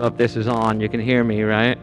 If this is on, you can hear me, right?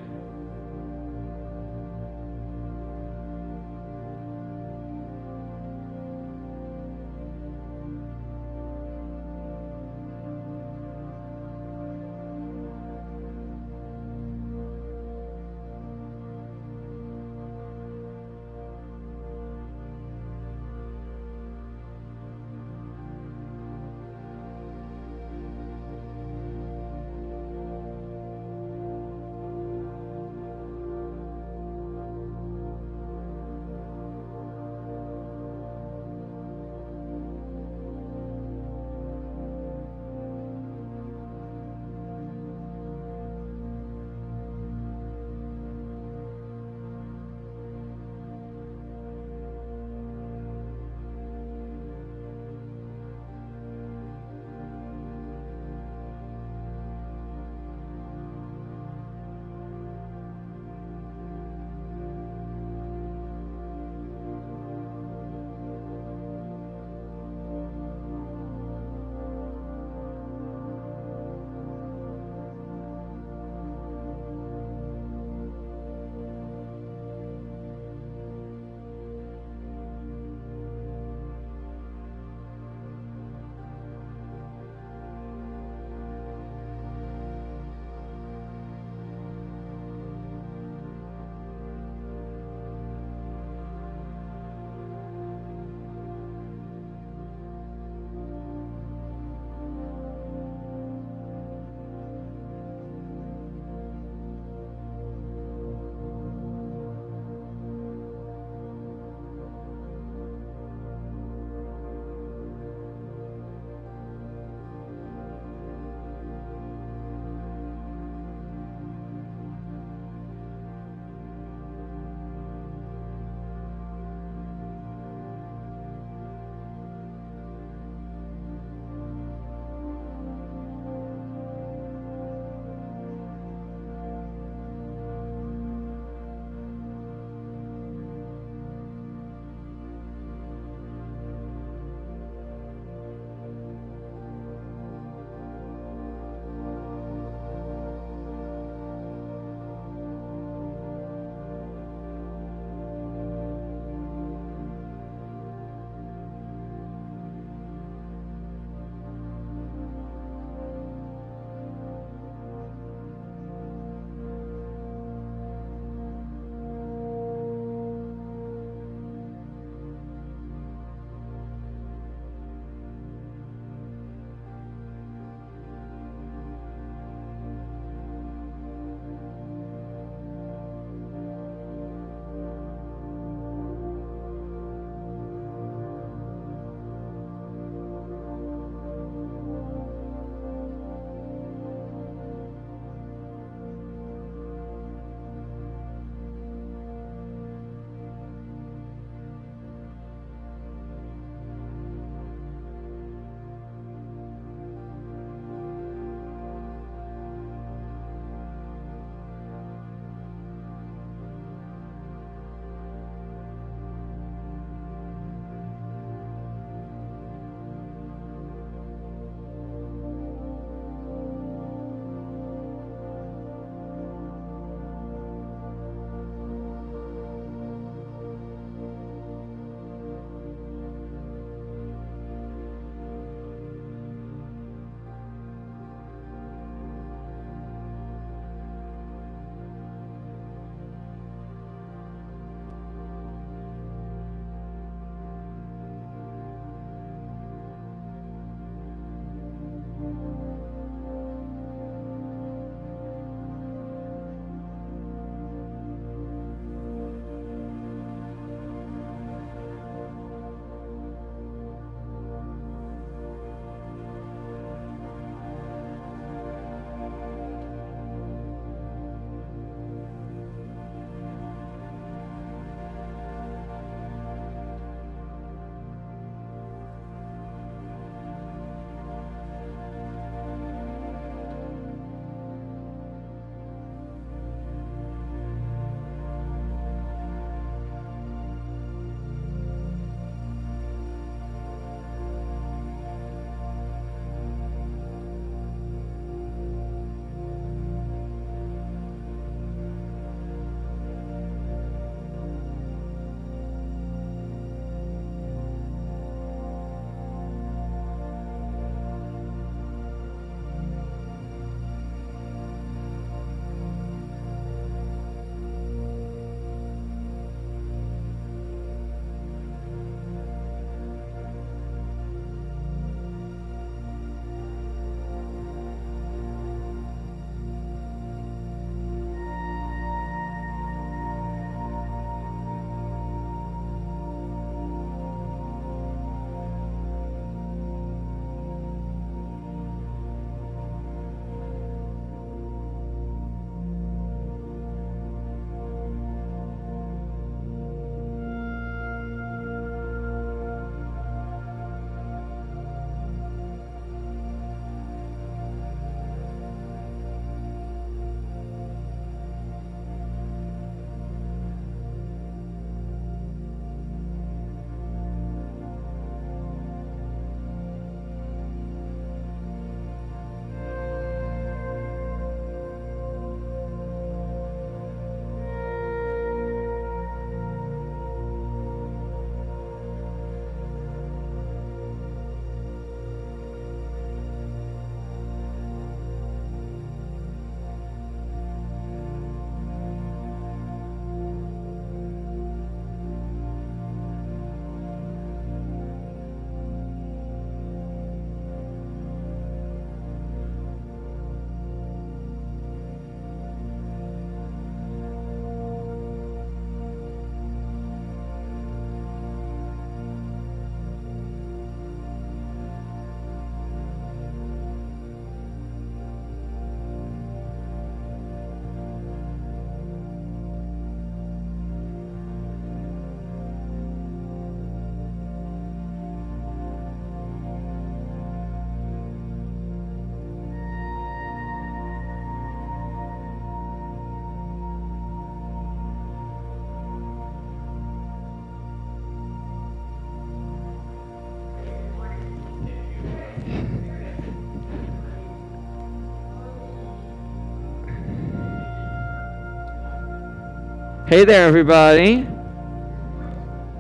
Hey there, everybody.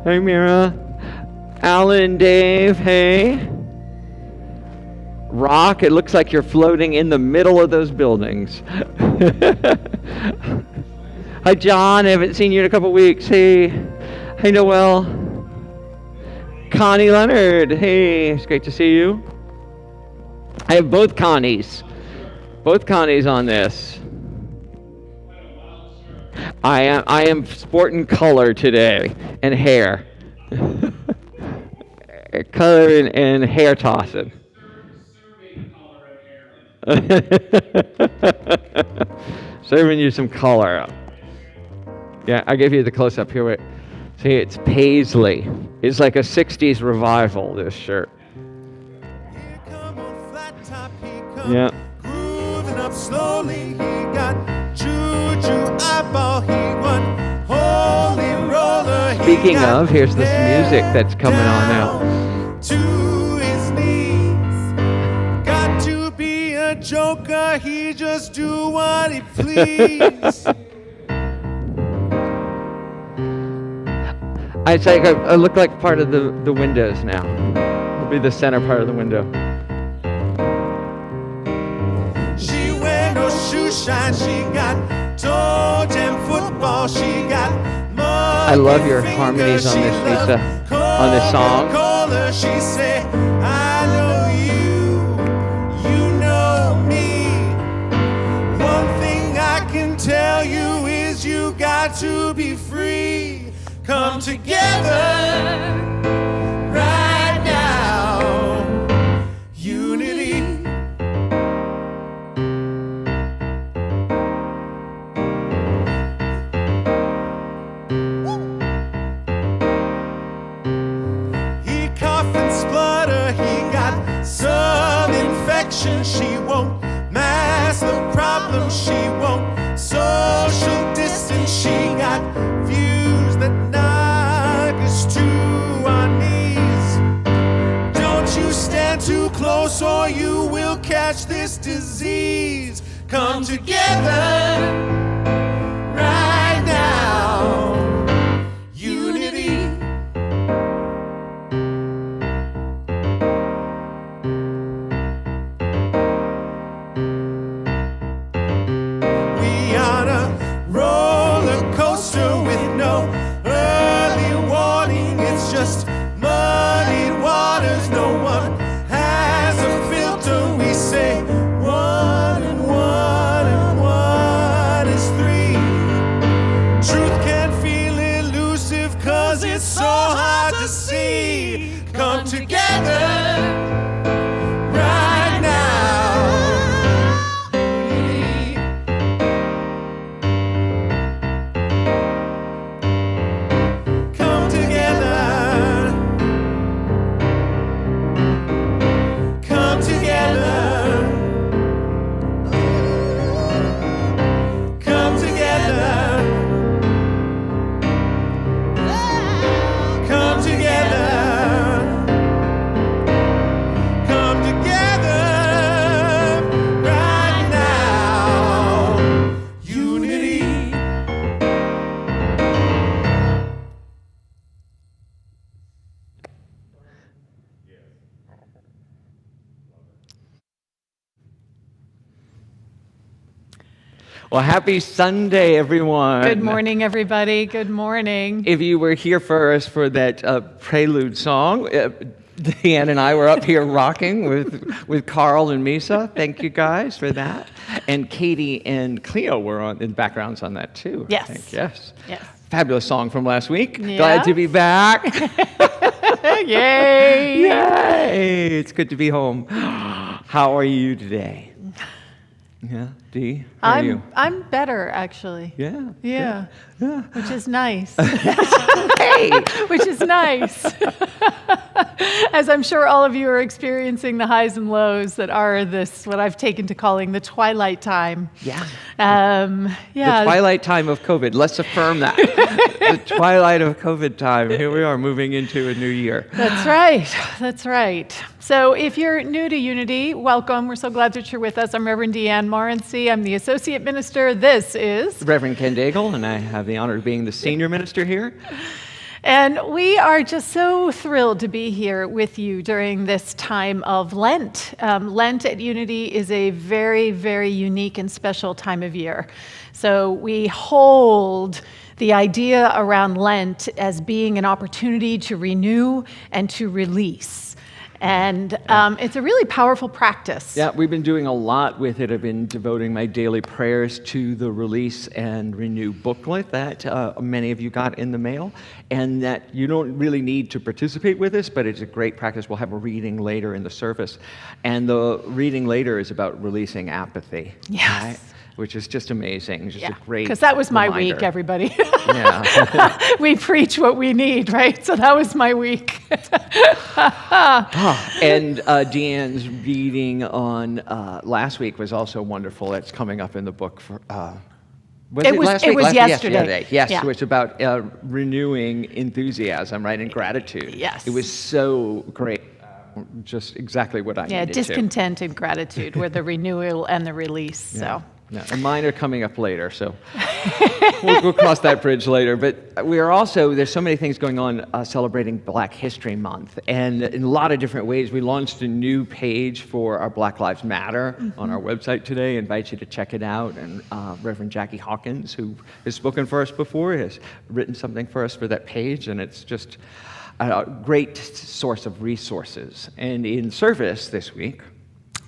Hey, Mira. Alan, Dave, hey. Rock, it looks like you're floating in the middle of those buildings. Hi, John. I haven't seen you in a couple weeks. Hey. Hey, Noel. Connie Leonard. Hey, it's great to see you. I have both Connies. Both Connies on this. I am sporting color today and hair. Color and hair tossing. Serving you some color. Yeah, I gave you the close up here. Wait. See, it's paisley. It's like a 60s revival, this shirt. Yeah. Grooving up slowly, he got juju eyeball, he won holy roller. Speaking of, here's this music that's coming on now. To his knees. Got to be a joker, he just do what he please. I look like part of the windows now. It'll be the center part of the window. She wear no shoe shine, she got toe jam football, she got mud. I love your harmonies on this, Lisa, on this song. She say, I know you, you know me. One thing I can tell you is you got to be free. Come together right now, unity. He cough and splutter, he got some infection. She won't mask the problem, she won't social distance. She got views that to our knees. Don't you stand too close or you will catch this disease. Come together right now, unity. We on a roller coaster with no just muddied waters, no one has a filter. We say 1 and 1 and 1 is 3. Truth can feel elusive cause it's so hard to see. Come together right now. Come together. Well, happy Sunday, everyone. Good morning, everybody. Good morning. If you were here first for that prelude song, Deanne and I were up here rocking with Carl and Misa. Thank you guys for that. And Katie and Cleo were in backgrounds on that too. Yes. I think. Yes. Yes. Fabulous song from last week. Yeah. Glad to be back. Yay! Yay! It's good to be home. How are you today? Yeah, Dee, how are you? I'm better, actually. Yeah. Yeah. Yeah. Which is nice. Hey! Which is nice. As I'm sure all of you are experiencing the highs and lows that are this, what I've taken to calling the twilight time. Yeah. Yeah. The twilight time of COVID. Let's affirm that. The twilight of COVID time. Here we are moving into a new year. That's right. That's right. So if you're new to Unity, welcome. We're so glad that you're with us. I'm Reverend Deanne Morency. I'm the Associate Minister. This is Reverend Ken Daigle, and I have the honor of being the Senior Minister here. And we are just so thrilled to be here with you during this time of Lent. Lent at Unity is a very, very unique and special time of year. So we hold the idea around Lent as being an opportunity to renew and to release. And it's a really powerful practice. Yeah, we've been doing a lot with it. I've been devoting my daily prayers to the Release and Renew booklet that many of you got in the mail, and that you don't really need to participate with this, but it's a great practice. We'll have a reading later in the service, and the reading later is about releasing apathy. Yes. Right? Which is just amazing. Just a great because that was my reminder. week, everybody. Yeah. We preach what we need, right? So that was my week. And Deanne's reading on last week was also wonderful. It's coming up in the book. Was it last week? It was yesterday. Yes, Yeah. so it's about renewing enthusiasm, right, and gratitude. Yes. It was so great. Just exactly what I needed discontent and gratitude were the renewal and the release. So. Yeah, and mine are coming up later, so we'll cross that bridge later. But we are also, there's so many things going on celebrating Black History Month. And in a lot of different ways, we launched a new page for our Black Lives Matter on our website today. I invite you to check it out. And Reverend Jackie Hawkins, who has spoken for us before, has written something for us for that page. And it's just a great source of resources. And in service this week,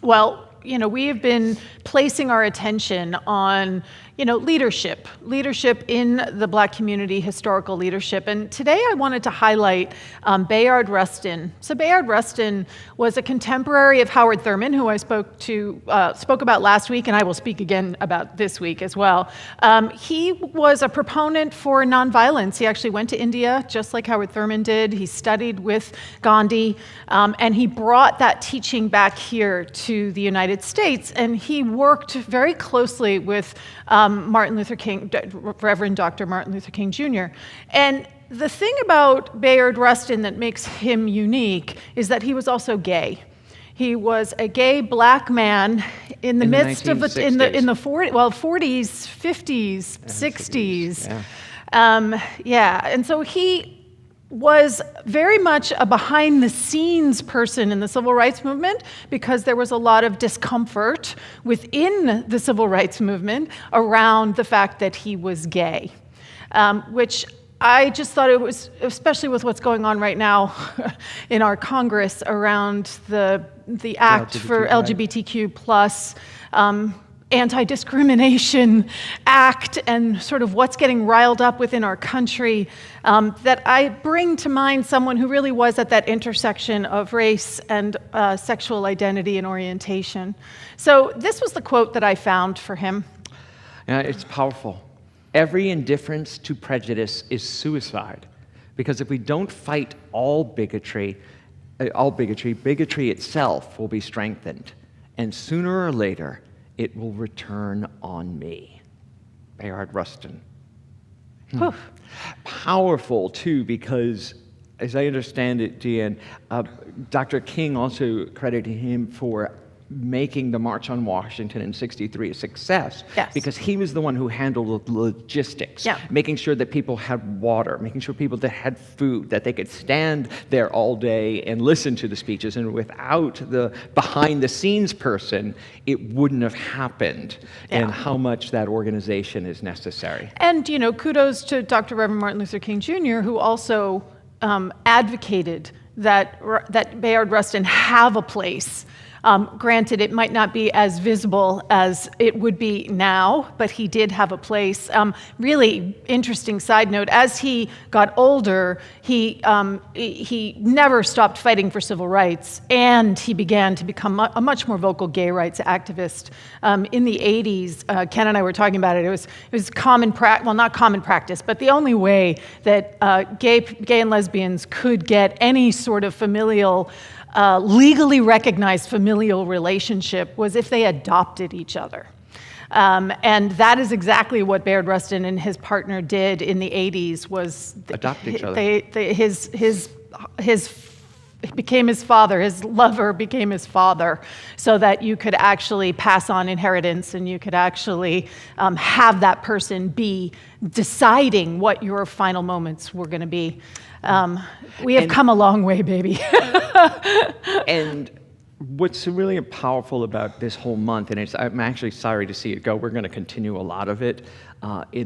well, we have been placing our attention on, leadership in the Black community, historical leadership. And today I wanted to highlight Bayard Rustin. So Bayard Rustin was a contemporary of Howard Thurman, who I spoke about last week, and I will speak again about this week as well. He was a proponent for nonviolence. He actually went to India, just like Howard Thurman did. He studied with Gandhi, and he brought that teaching back here to the United States, and he worked very closely with Martin Luther King, Reverend Dr. Martin Luther King Jr. And the thing about Bayard Rustin that makes him unique is that he was also gay. He was a gay Black man in the midst of the, in the 40s, 50s, 60s. Yeah. And so he was very much a behind-the-scenes person in the civil rights movement because there was a lot of discomfort within the civil rights movement around the fact that he was gay, which I just thought it was, especially with what's going on right now in our Congress around the Act for LGBTQ plus Anti-Discrimination Act and sort of what's getting riled up within our country, that I bring to mind someone who really was at that intersection of race and sexual identity and orientation. So this was the quote that I found for him. Yeah, it's powerful. Every indifference to prejudice is suicide, because if we don't fight all bigotry itself will be strengthened, and sooner or later, it will return on me. Bayard Rustin. Powerful, too, because, as I understand it, Deanne, Dr. King also credited him for making the March on Washington in '63 a success, because he was the one who handled the logistics, making sure that people had water, making sure people that had food, that they could stand there all day and listen to the speeches. And without the behind-the-scenes person, it wouldn't have happened, and how much that organization is necessary. And, kudos to Dr. Reverend Martin Luther King Jr., who also advocated that Bayard Rustin have a place Granted, it might not be as visible as it would be now, but he did have a place. Really interesting side note, as he got older, he never stopped fighting for civil rights, and he began to become a much more vocal gay rights activist. In the 80s, Ken and I were talking about it. It was common not common practice, but the only way that gay and lesbians could get any sort of familial, legally recognized familial relationship was if they adopted each other. And that is exactly what Bayard Rustin and his partner did in the 80s. Was adopt each other. His became his father, his lover became his father, so that you could actually pass on inheritance and you could actually have that person be deciding what your final moments were going to be. We have come a long way, baby. And what's really powerful about this whole month, and I'm actually sorry to see it go, we're going to continue a lot of it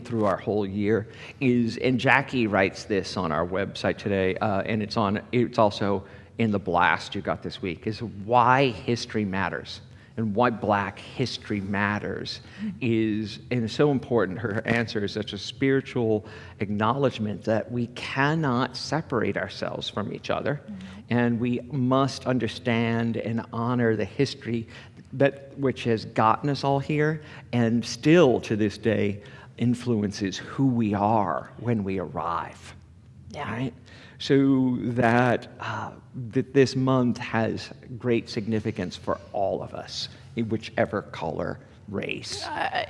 through our whole year, and Jackie writes this on our website today, and it's also in the blast you got this week, is why history matters. And why Black history matters is, and it's so important, her answer is such a spiritual acknowledgement that we cannot separate ourselves from each other, and we must understand and honor the history which has gotten us all here, and still to this day influences who we are when we arrive. Yeah. Right? So that this month has great significance for all of us, in whichever color, race,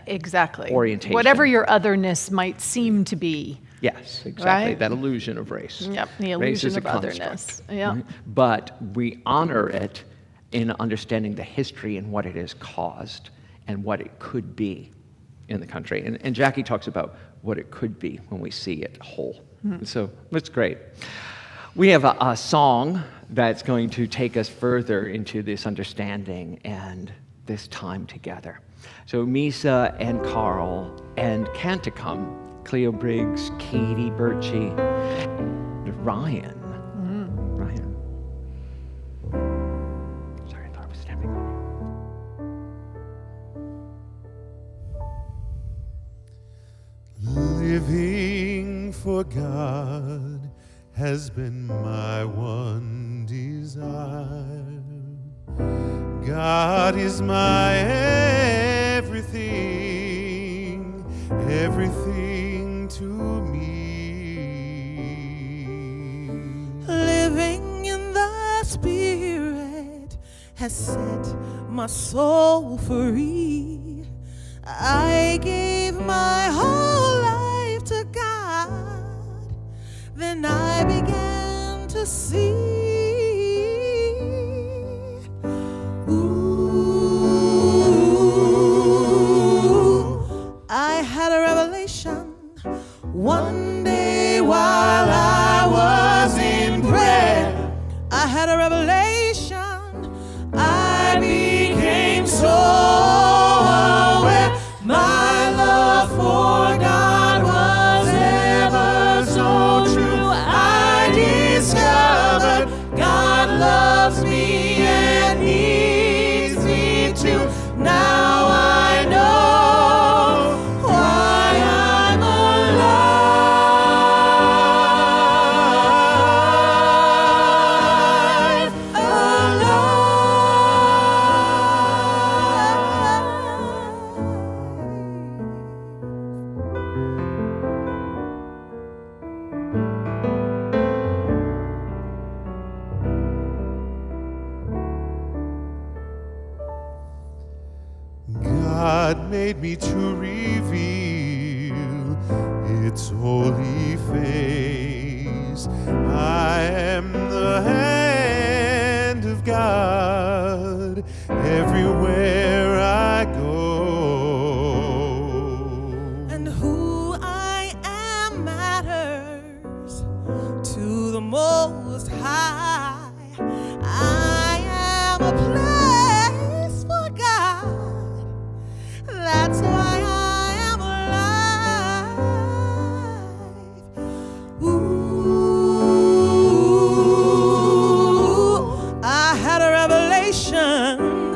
exactly, orientation. whatever your otherness might seem to be. Yes, exactly. Right? That illusion of race. Yep, the Race is illusion a of otherness. construct, Yeah. right? But we honor it in understanding the history and what it has caused and what it could be in the country. And Jackie talks about what it could be when we see it whole. So that's great. We have a song that's going to take us further into this understanding and this time together. So Misa and Carl and Canticum, Cleo Briggs, Katie Birchie, and Ryan. Ryan. Sorry, I thought I was stepping on you. Living for God has been my one desire. God is my everything, everything to me. Living in the Spirit has set my soul free. I gave my whole life to God, then I began to see. I had a revelation one day while I was in prayer. I had a revelation. I became so aware. My love for God was ever so true. I discovered God loves me and needs me too. Now I know why I'm alive, God made me to reveal its holy face. I am the hand of God everywhere I go. and who I am matters to the Most High. I am a place for God. That's why I am alive. Ooh, I had a revelation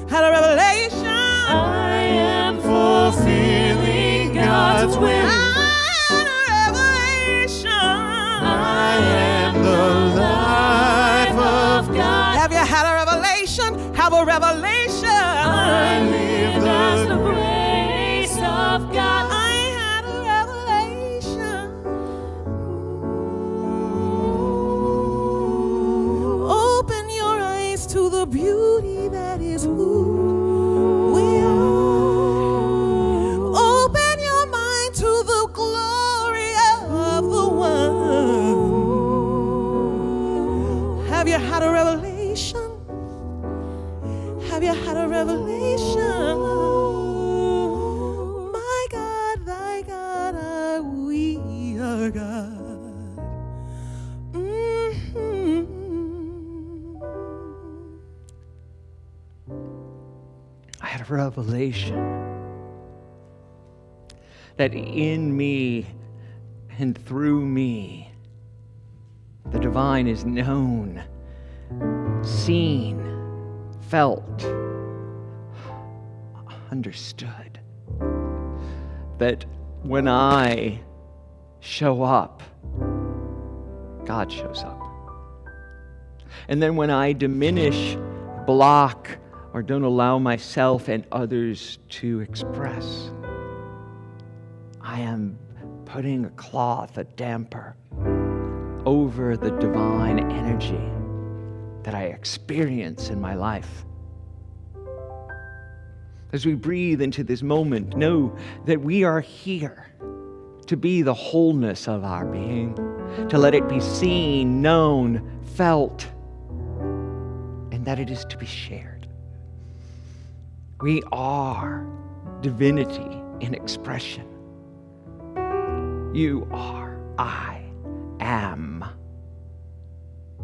had a revelation. I am fulfilling God's will. I had a revelation. I am the life of God. Have you had a revelation? Have a revelation. I live the grace of God. I had a revelation. Open your eyes to the beauty that is who we are. Open your mind to the glory of the one. Have you had a revelation? Have you had a revelation? My God, thy God, we are God. I had a revelation that in me and through me, the divine is known, seen, felt, understood. That when I show up, God shows up. And then when I diminish, block, or don't allow myself and others to express, I am putting a cloth, a damper, over the divine energy that I experience in my life. As we breathe into this moment, know that we are here to be the wholeness of our being, to let it be seen, known, felt, and that it is to be shared. We are divinity in expression. You are, I am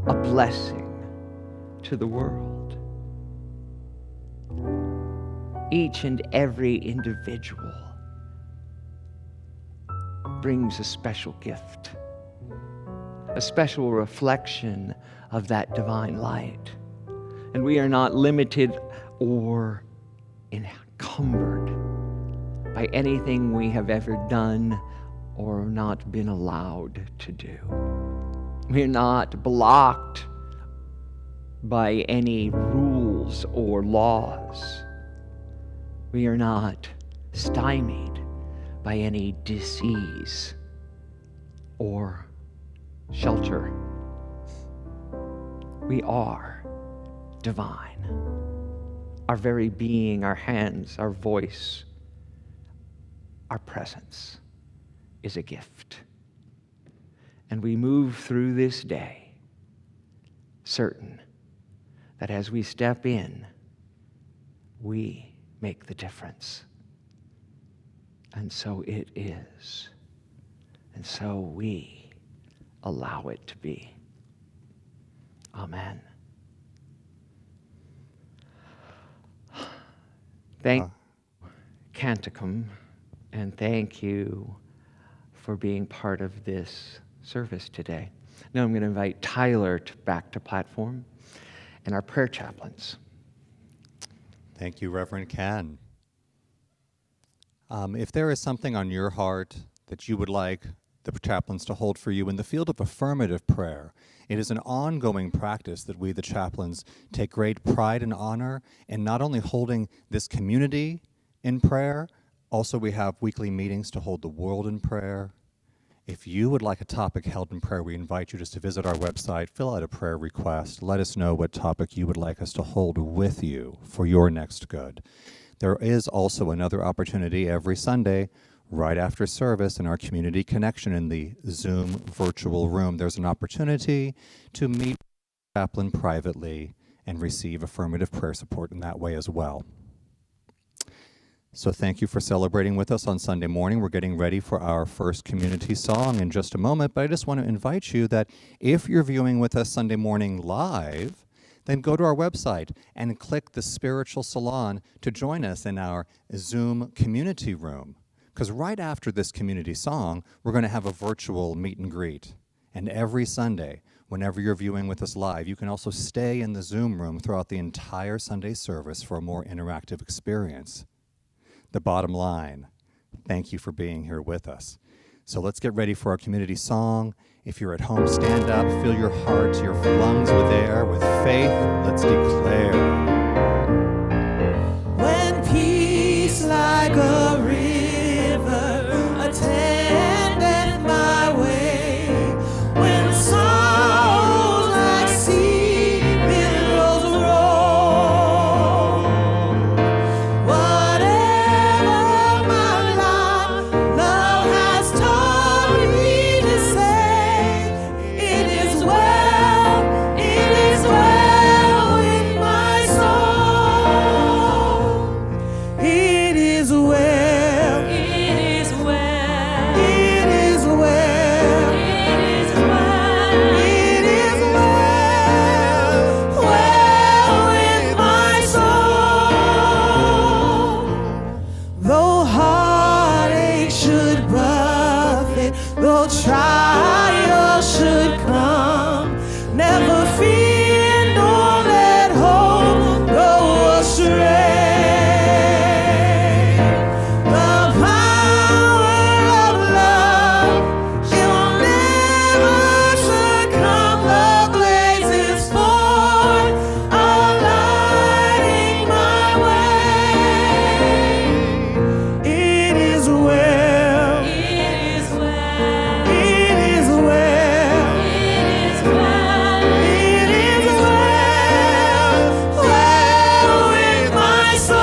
a blessing to the world. Each and every individual brings a special gift, a special reflection of that divine light. And we are not limited or encumbered by anything we have ever done or not been allowed to do. We are not blocked by any rules or laws. We are not stymied by any disease or shelter. We are divine. Our very being, our hands, our voice, our presence is a gift. And we move through this day certain that as we step in, we make the difference. And so it is. And so we allow it to be. Amen. Thank Canticum, and thank you for being part of this service today. Now I'm going to invite Tyler back to platform and our prayer chaplains. Thank you, Reverend Ken. If there is something on your heart that you would like the chaplains to hold for you in the field of affirmative prayer, it is an ongoing practice that we, the chaplains, take great pride and honor in not only holding this community in prayer, also we have weekly meetings to hold the world in prayer. If you would like a topic held in prayer, we invite you just to visit our website, fill out a prayer request, let us know what topic you would like us to hold with you for your next good. There is also another opportunity every Sunday right after service in our community connection in the Zoom virtual room. There's an opportunity to meet the chaplain privately and receive affirmative prayer support in that way as well. So thank you for celebrating with us on Sunday morning. We're getting ready for our first community song in just a moment, but I just want to invite you that if you're viewing with us Sunday morning live, then go to our website and click the Spiritual Salon to join us in our Zoom community room. Because right after this community song, we're going to have a virtual meet and greet. And every Sunday, Whenever you're viewing with us live, you can also stay in the Zoom room throughout the entire Sunday service for a more interactive experience. The bottom line, thank you for being here with us. So let's get ready for our community song. If you're at home, stand up, fill your heart, your lungs with air, with faith. Let's declare. When peace like a river attendeth my way, when sorrows like sea billows roll, whatever my life, love has taught me to say, it is well with my soul. It is well. It is well. It is well. It is well. It is well with my soul. Though heartache should buffet, though trial should come, never fear nor let hope go astray. The power of love, it will never succumb. The blazes forth, lighting my way. It is well. It is well. It is well. It is well. It is well with my soul.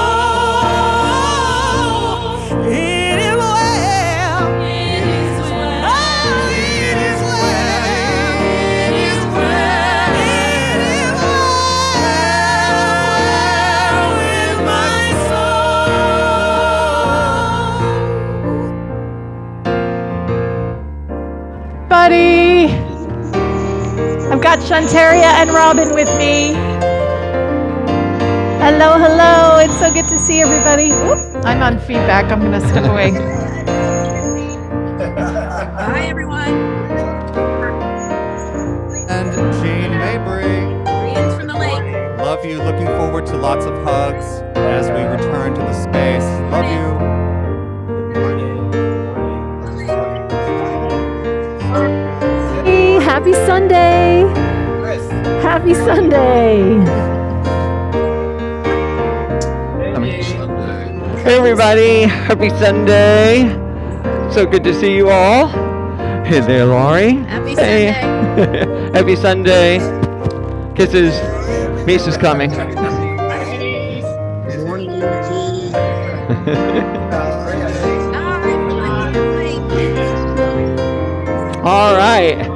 It is well. It is well. Oh, it is well. It is well. It is well with my soul. Buddy, I've got Shantaria and Robin with me. Hello, hello. It's so good to see everybody. Oop, I'm on feedback. I'm going to step away. Hi, everyone. And Jean Mabry, Greetings from the lake. love you. Looking forward to lots of hugs as we return to the space. Love you. Hey, happy Sunday! Happy Sunday! Hey everybody, happy Sunday. So good to see you all. Hey there, Laurie. Happy Hey. Sunday. Happy Sunday. Kisses. Misa's coming. Good morning, Unity. All right.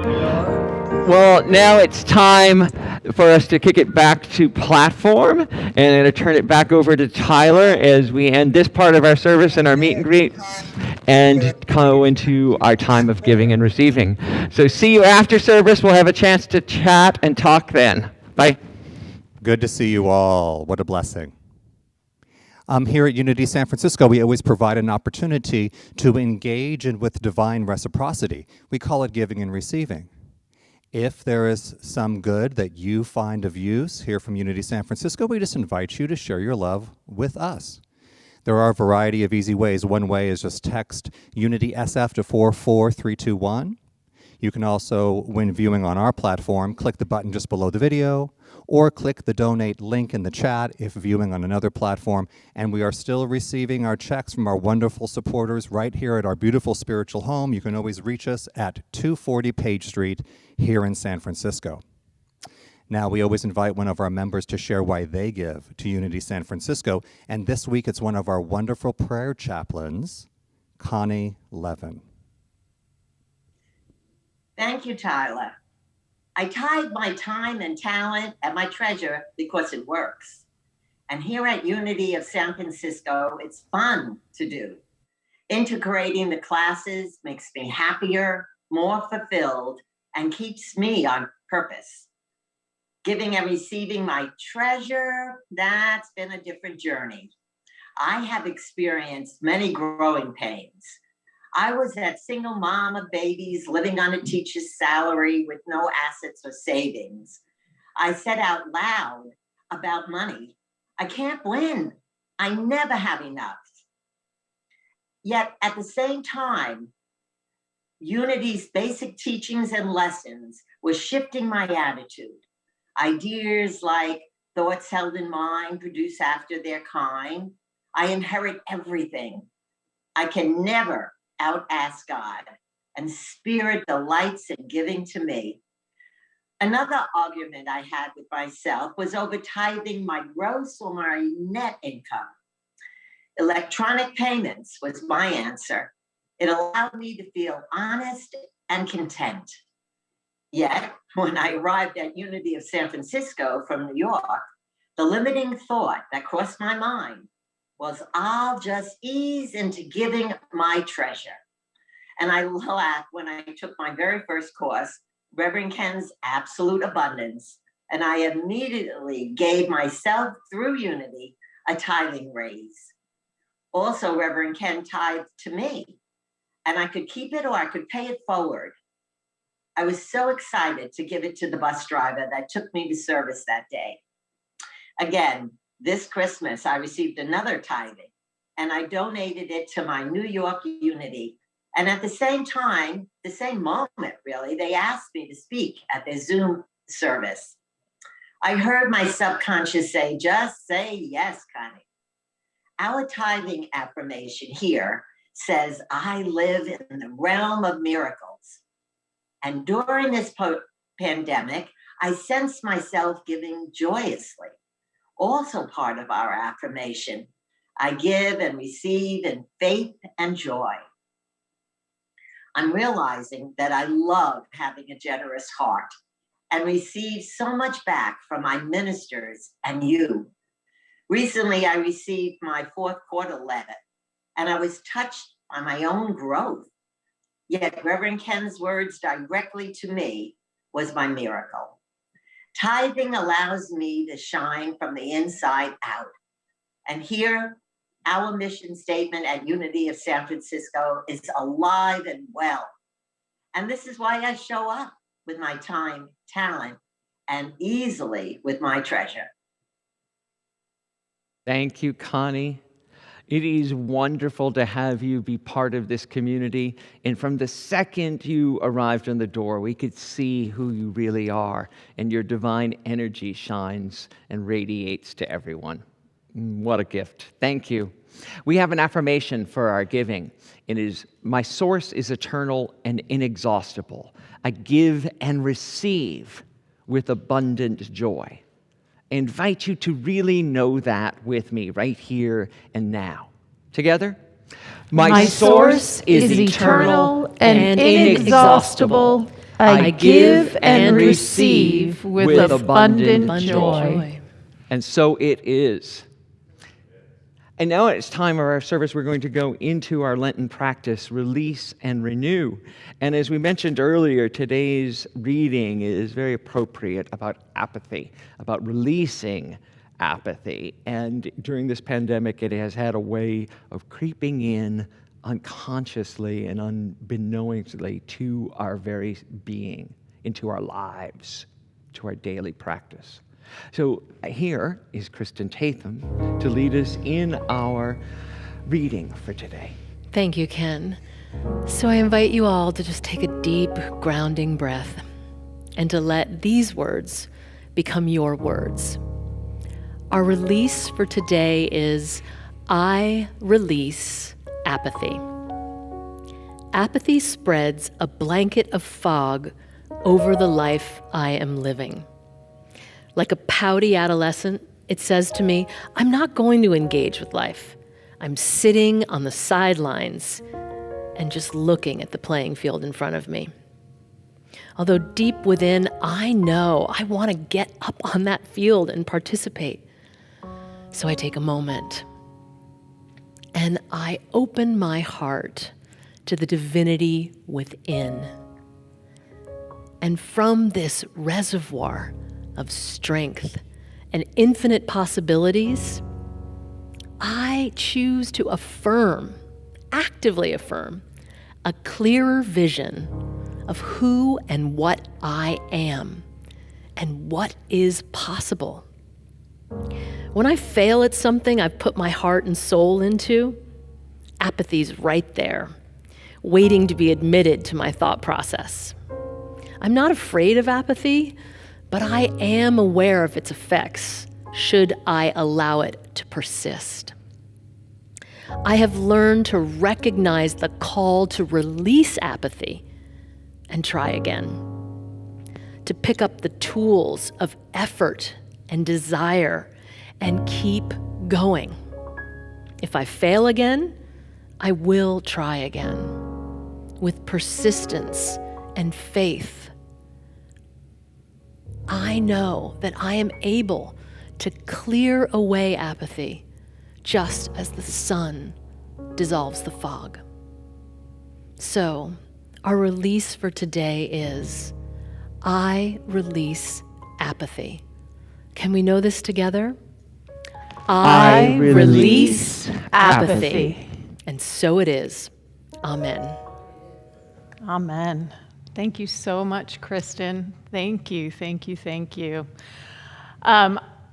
Well, now it's time for us to kick it back to platform and then to turn it back over to Tyler as we end this part of our service and our meet and greet and go into our time of giving and receiving. So see you after service. We'll have a chance to chat and talk then. Bye. Good to see you all. What a blessing. Here at Unity San Francisco, we always provide an opportunity to engage with divine reciprocity. We call it giving and receiving. If there is some good that you find of use here from Unity San Francisco, we just invite you to share your love with us. There are a variety of easy ways. One way is just text Unity SF to 44321. You can also, when viewing on our platform, click the button just below the video, or click the donate link in the chat if viewing on another platform. And we are still receiving our checks from our wonderful supporters right here at our beautiful spiritual home. You can always reach us at 240 Page Street here in San Francisco. Now, we always invite one of our members to share why they give to Unity San Francisco. And this week, it's one of our wonderful prayer chaplains, Connie Levin. Thank you, Tyler. I tithe my time and talent and my treasure because it works. And here at Unity of San Francisco, it's fun to do. Integrating the classes makes me happier, more fulfilled, and keeps me on purpose. Giving and receiving my treasure, that's been a different journey. I have experienced many growing pains. I was that single mom of babies living on a teacher's salary with no assets or savings. I said out loud about money, I can't win. I never have enough. Yet at the same time, Unity's basic teachings and lessons were shifting my attitude. Ideas like thoughts held in mind produce after their kind. I inherit everything. I can never out-ask God, and Spirit delights in giving to me. Another argument I had with myself was over tithing my gross or my net income. Electronic payments was my answer. It allowed me to feel honest and content. Yet, when I arrived at Unity of San Francisco from New York, the limiting thought that crossed my mind was, I'll just ease into giving my treasure. And I laughed when I took my very first course, Reverend Ken's Absolute Abundance, and I immediately gave myself through Unity a tithing raise. Also, Reverend Ken tithed to me, and I could keep it or I could pay it forward. I was so excited to give it to the bus driver that took me to service that day. Again, this Christmas, I received another tithing, and I donated it to my New York Unity. And at the same time, the same moment, really, they asked me to speak at their Zoom service. I heard my subconscious say, just say yes, Connie. Our tithing affirmation here says, I live in the realm of miracles. And during this pandemic, I sense myself giving joyously. Also part of our affirmation, I give and receive in faith and joy. I'm realizing that I love having a generous heart and receive so much back from my ministers and you. Recently, I received my fourth quarter letter, and I was touched by my own growth. Yet Reverend Ken's words directly to me was my miracle. Tithing allows me to shine from the inside out. And here, our mission statement at Unity of San Francisco is alive and well. And this is why I show up with my time, talent, and easily with my treasure. Thank you, Connie. It is wonderful to have you be part of this community. And from the second you arrived on the door, we could see who you really are, and your divine energy shines and radiates to everyone. What a gift. Thank you. We have an affirmation for our giving. It is, my source is eternal and inexhaustible. I give and receive with abundant joy. I invite you to really know that with me right here and now. Together? My source is eternal and inexhaustible. I give and receive with abundant joy. And so it is. And now it's time of our service. We're going to go into our Lenten practice, release and renew. And as we mentioned earlier, today's reading is very appropriate about apathy, about releasing apathy. And during this pandemic, it has had a way of creeping in unconsciously and unbeknownstly to our very being, into our lives, to our daily practice. So here is Kristen Tatham to lead us in our reading for today. Thank you, Ken. So I invite you all to just take a deep, grounding breath and to let these words become your words. Our release for today is, I release apathy. Apathy spreads a blanket of fog over the life I am living. Like a pouty adolescent, it says to me, I'm not going to engage with life. I'm sitting on the sidelines and just looking at the playing field in front of me. Although deep within, I know I want to get up on that field and participate. So I take a moment and I open my heart to the divinity within. And from this reservoir of strength and infinite possibilities, I choose to affirm, actively affirm, a clearer vision of who and what I am and what is possible. When I fail at something I've put my heart and soul into, apathy's right there, waiting to be admitted to my thought process. I'm not afraid of apathy, but I am aware of its effects should I allow it to persist. I have learned to recognize the call to release apathy and try again, to pick up the tools of effort and desire and keep going. If I fail again, I will try again with persistence and faith. I know that I am able to clear away apathy just as the sun dissolves the fog. So, our release for today is, I release apathy. Can we know this together? I release apathy. And so it is. Amen. Amen. Thank you so much, Kristen. Thank you, thank you, thank you.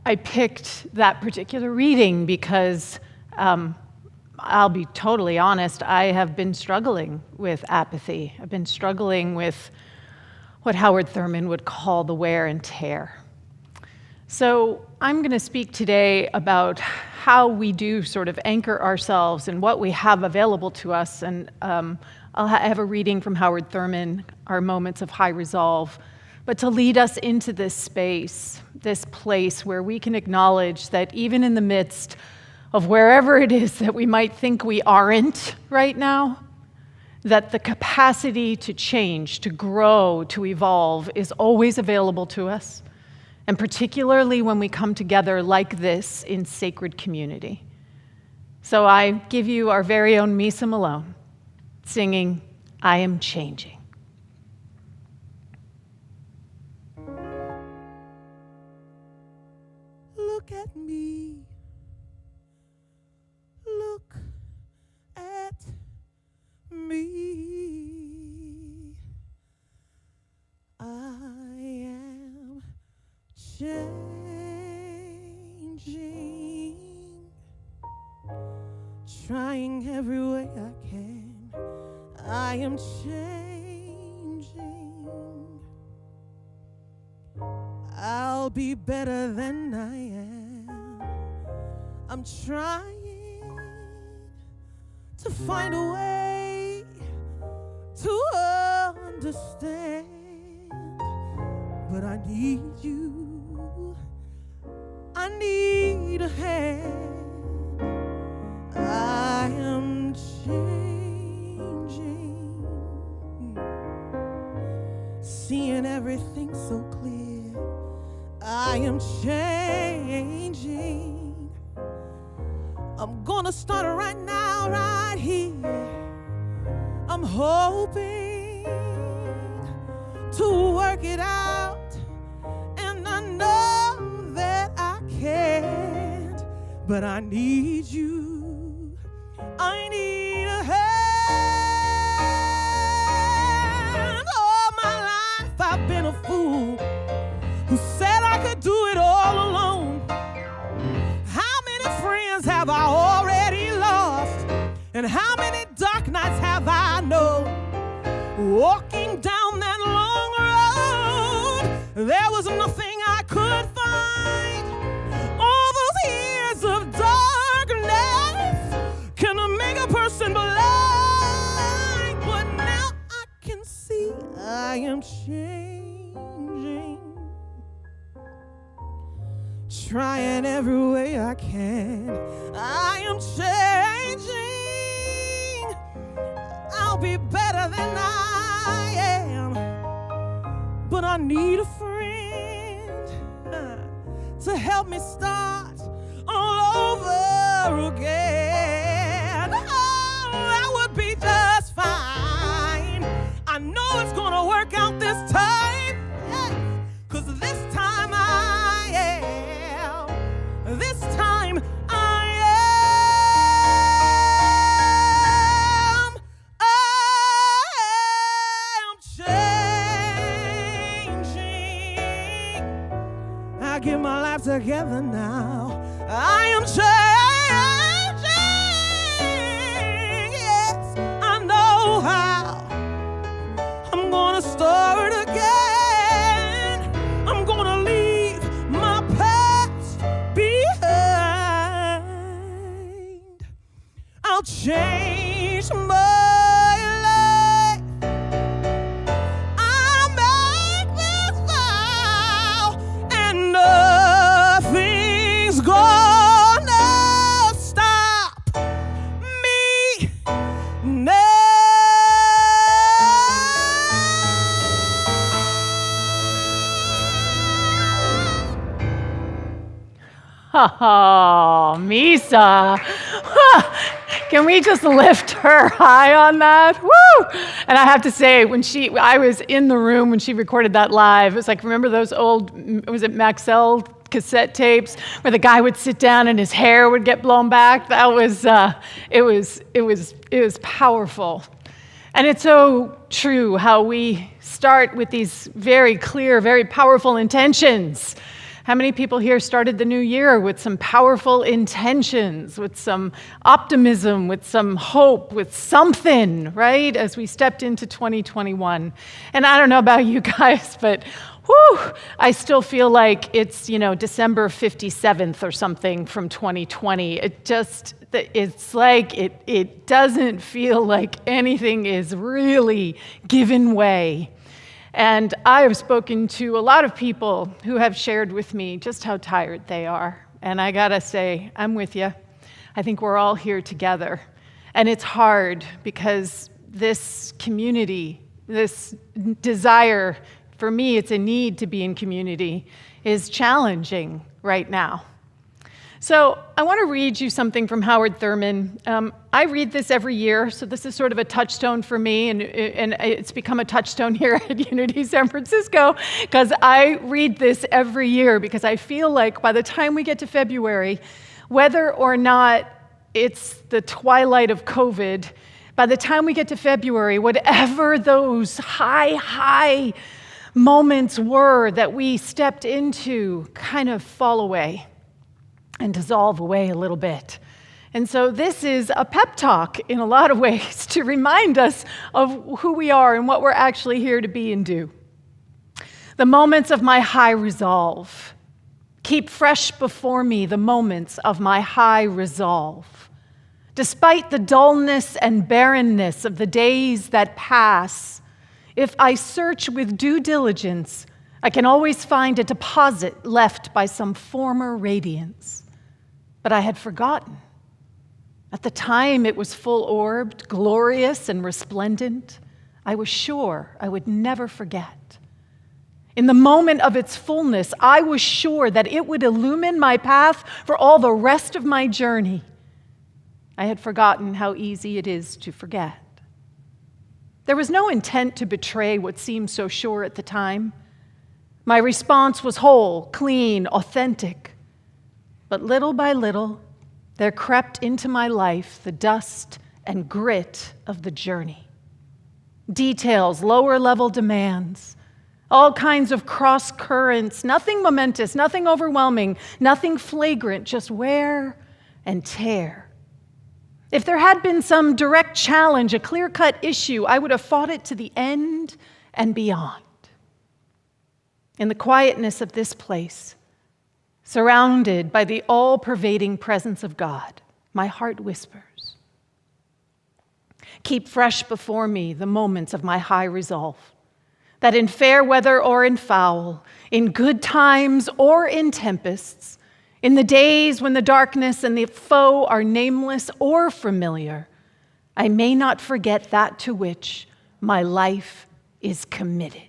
I picked that particular reading because I'll be totally honest, I have been struggling with apathy. I've been struggling with what Howard Thurman would call the wear and tear. So I'm going to speak today about how we do sort of anchor ourselves and what we have available to us. And I'll have a reading from Howard Thurman, Our Moments of High Resolve, but to lead us into this space, this place where we can acknowledge that even in the midst of wherever it is that we might think we aren't right now, that the capacity to change, to grow, to evolve is always available to us, and particularly when we come together like this in sacred community. So I give you our very own Misa Malone, singing, I Am Changing. Look at me. Look at me. I am changing, trying every way I can. I am changing. I'll be better than I am. I'm trying to find a way to understand, but I need you. I need a hand. I am changing, seeing everything so clear. I am changing. I'm gonna start right now, right here. I'm hoping to work it out, and I know that I can't, but I need you. I need a hand. All my life I've been a fool who said I could do it all alone. How many friends have I already lost? And how many dark nights have I known? Walking down that long road, there was nothing I could find. All those years of darkness can make a person blind. But now I can see I am changing, trying every way I can. I am changing. I'll be better than I am, but I need a friend to help me start all over again. Oh, that would be just fine. I know it's gonna work out this time, yes, 'cause this time I am. This time I am. get my life together now. I am changing. Yes, I know how. I'm gonna start again. I'm gonna leave my past behind. I'll change my life. I'll make this vow, and nothing's gonna stop me now. Oh, Misa. Can we just lift her high on that? Woo! And I have to say, I was in the room when she recorded that live. It was like, remember those old, was it Maxell cassette tapes where the guy would sit down and his hair would get blown back? That was, it was powerful. And it's so true how we start with these very clear, very powerful intentions. How many people here started the new year with some powerful intentions, with some optimism, with some hope, with something, right? As we stepped into 2021. And I don't know about you guys, but I still feel like it's, December 57th or something from 2020. It's like it doesn't feel like anything is really given way. And I have spoken to a lot of people who have shared with me just how tired they are. And I gotta say, I'm with you. I think we're all here together. And it's hard because this community, this desire, for me, it's a need to be in community, is challenging right now. So I want to read you something from Howard Thurman. I read this every year, so this is sort of a touchstone for me, and it's become a touchstone here at Unity San Francisco, because I read this every year, because I feel like by the time we get to February, whether or not it's the twilight of COVID, by the time we get to February, whatever those high moments were that we stepped into kind of fall away and dissolve away a little bit. And so this is a pep talk in a lot of ways to remind us of who we are and what we're actually here to be and do. The moments of my high resolve. Keep fresh before me the moments of my high resolve. Despite the dullness and barrenness of the days that pass, if I search with due diligence, I can always find a deposit left by some former radiance. But I had forgotten. At the time it was full-orbed, glorious and resplendent. I was sure I would never forget. In the moment of its fullness, I was sure that it would illumine my path for all the rest of my journey. I had forgotten how easy it is to forget. There was no intent to betray what seemed so sure at the time. My response was whole, clean, authentic. But little by little, there crept into my life the dust and grit of the journey. Details, lower-level demands, all kinds of cross currents, nothing momentous, nothing overwhelming, nothing flagrant, just wear and tear. If there had been some direct challenge, a clear-cut issue, I would have fought it to the end and beyond. In the quietness of this place, surrounded by the all-pervading presence of God, my heart whispers, keep fresh before me the moments of my high resolve, that in fair weather or in foul, in good times or in tempests, in the days when the darkness and the foe are nameless or familiar, I may not forget that to which my life is committed.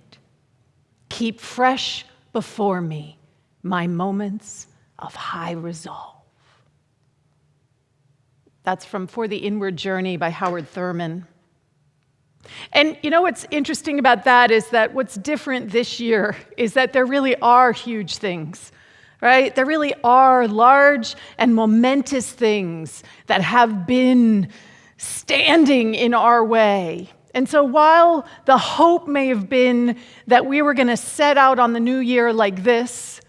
Keep fresh before me my moments of high resolve. That's from For the Inward Journey by Howard Thurman. And you know what's interesting about that is that what's different this year is that there really are huge things, right? There really are large and momentous things that have been standing in our way. And so while the hope may have been that we were going to set out on the new year like this,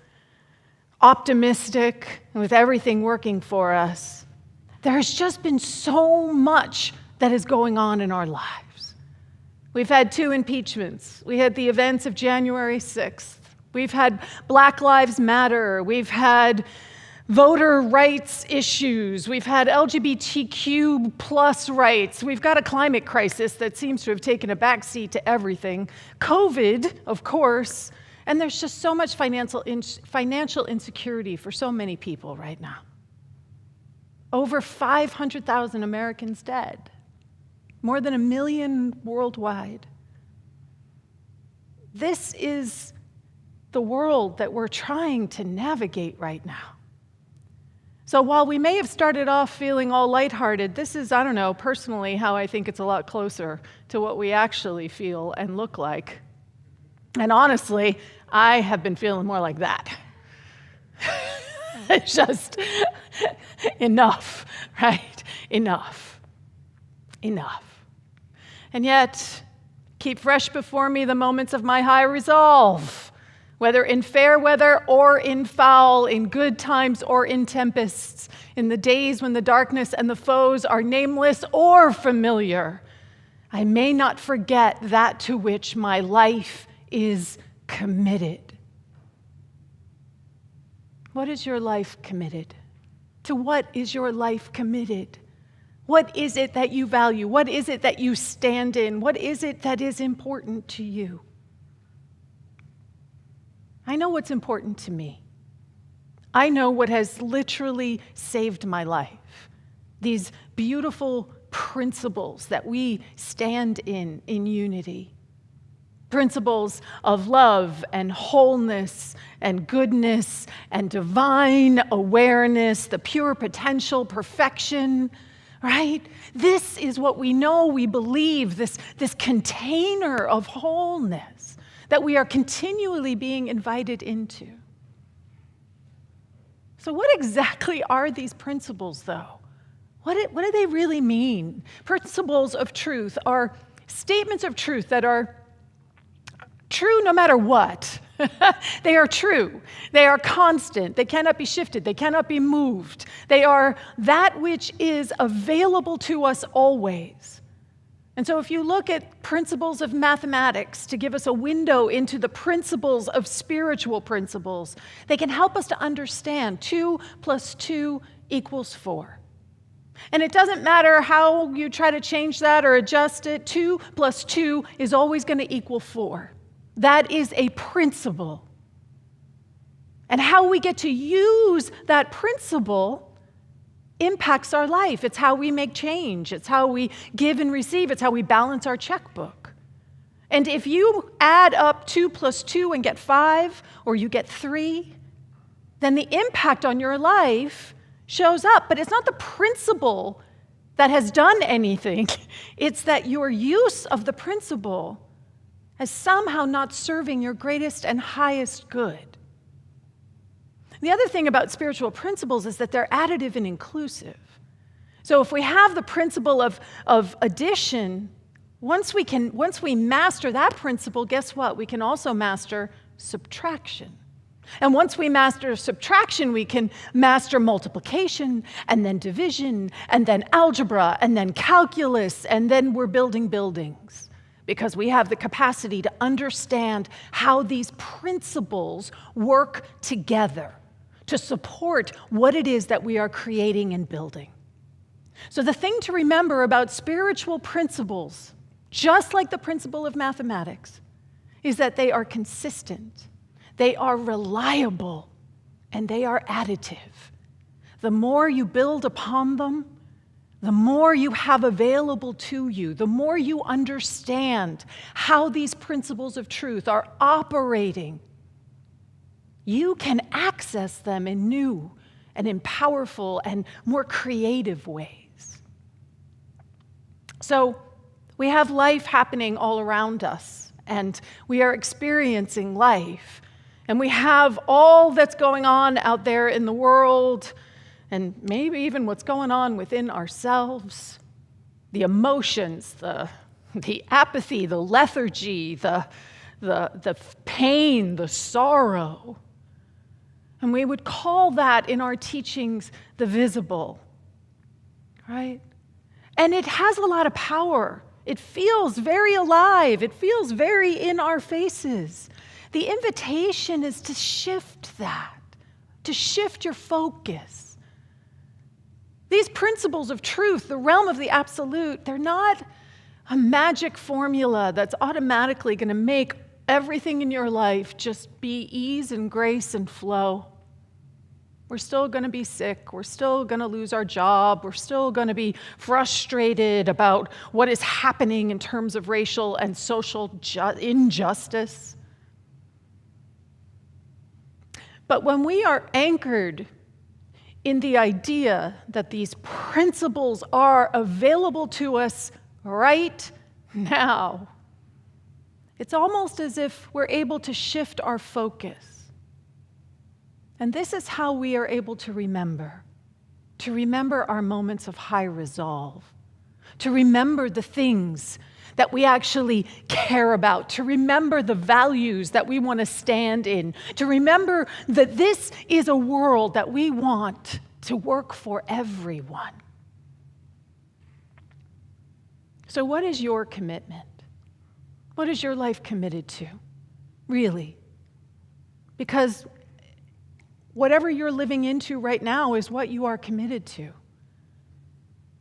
optimistic, and with everything working for us, there has just been so much that is going on in our lives. We've had 2 impeachments. We had the events of January 6th. We've had Black Lives Matter. We've had voter rights issues. We've had LGBTQ plus rights. We've got a climate crisis that seems to have taken a backseat to everything. COVID, of course. And there's just so much financial insecurity for so many people right now. Over 500,000 Americans dead. More than 1 million worldwide. This is the world that we're trying to navigate right now. So while we may have started off feeling all lighthearted, this is, I don't know, personally how I think it's a lot closer to what we actually feel and look like. And honestly, I have been feeling more like that. Just enough, right? Enough. And yet, keep fresh before me the moments of my high resolve, whether in fair weather or in foul, in good times or in tempests, in the days when the darkness and the foes are nameless or familiar. I may not forget that to which my life is committed. What is your life committed? To what is your life committed? What is it that you value? What is it that you stand in? What is it that is important to you? I know what's important to me. I know what has literally saved my life. These beautiful principles that we stand in unity. Principles of love and wholeness and goodness and divine awareness, the pure potential, perfection, right? This is what we know, we believe, this container of wholeness that we are continually being invited into. So what exactly are these principles, though? What do they really mean? Principles of truth are statements of truth that are true no matter what. They are true. They are constant. They cannot be shifted. They cannot be moved. They are that which is available to us always. And so if you look at principles of mathematics to give us a window into the principles of spiritual principles, they can help us to understand 2 + 2 = 4. And it doesn't matter how you try to change that or adjust it, 2 + 2 is always going to equal 4. That is a principle. And how we get to use that principle impacts our life. It's how we make change. It's how we give and receive. It's how we balance our checkbook. And if you add up 2 + 2 and get 5, or you get 3, then the impact on your life shows up. But it's not the principle that has done anything. It's that your use of the principle as somehow not serving your greatest and highest good. The other thing about spiritual principles is that they're additive and inclusive. So if we have the principle of addition, once we master that principle, guess what? We can also master subtraction. And once we master subtraction, we can master multiplication, and then division, and then algebra, and then calculus, and then we're building buildings. Because we have the capacity to understand how these principles work together to support what it is that we are creating and building. So the thing to remember about spiritual principles, just like the principle of mathematics, is that they are consistent, they are reliable, and they are additive. The more you build upon them, the more you have available to you, the more you understand how these principles of truth are operating, you can access them in new and in powerful and more creative ways. So we have life happening all around us, and we are experiencing life, and we have all that's going on out there in the world, and maybe even what's going on within ourselves, the emotions, the apathy, the lethargy, the pain, the sorrow. And we would call that in our teachings the visible, right? And it has a lot of power. It feels very alive. It feels very in our faces. The invitation is to shift that, to shift your focus. These principles of truth, the realm of the absolute, they're not a magic formula that's automatically going to make everything in your life just be ease and grace and flow. We're still going to be sick. We're still going to lose our job. We're still going to be frustrated about what is happening in terms of racial and social injustice. But when we are anchored in the idea that these principles are available to us right now, it's almost as if we're able to shift our focus. And this is how we are able to remember our moments of high resolve, to remember the things that we actually care about, to remember the values that we want to stand in, to remember that this is a world that we want to work for everyone. So what is your commitment? What is your life committed to, really? Because whatever you're living into right now is what you are committed to.